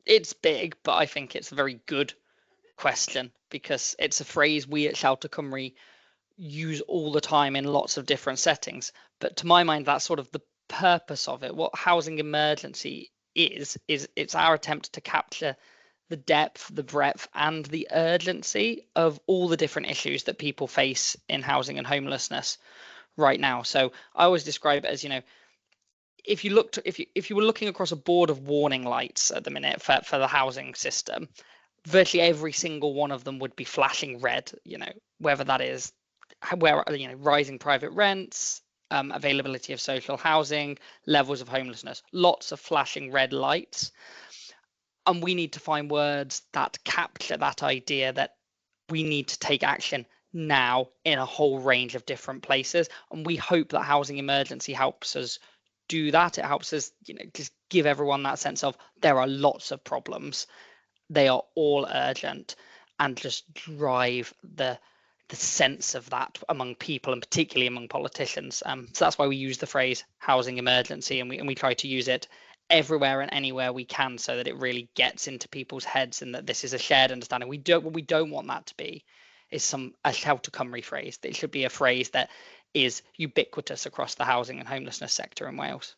it's big, but I think it's a very good question because it's a phrase we at Shelter Cymru use all the time in lots of different settings. But to my mind, that's sort of the purpose of it. What housing emergency is it's our attempt to capture the depth, the breadth, and the urgency of all the different issues that people face in housing and homelessness right now. So I always describe it as, if you were looking across a board of warning lights at the minute for the housing system, virtually every single one of them would be flashing red, whether that is rising private rents, availability of social housing, levels of homelessness, lots of flashing red lights. And we need to find words that capture that idea that we need to take action now in a whole range of different places. And we hope that housing emergency helps us do that. It helps us, just give everyone that sense of there are lots of problems. They are all urgent, and just drive the sense of that among people, and particularly among politicians. So that's why we use the phrase housing emergency, and we try to use it everywhere and anywhere we can, so that it really gets into people's heads and that this is a shared understanding. What we don't want that to be is a Shelter Cymru phrase. It should be a phrase that is ubiquitous across the housing and homelessness sector in Wales.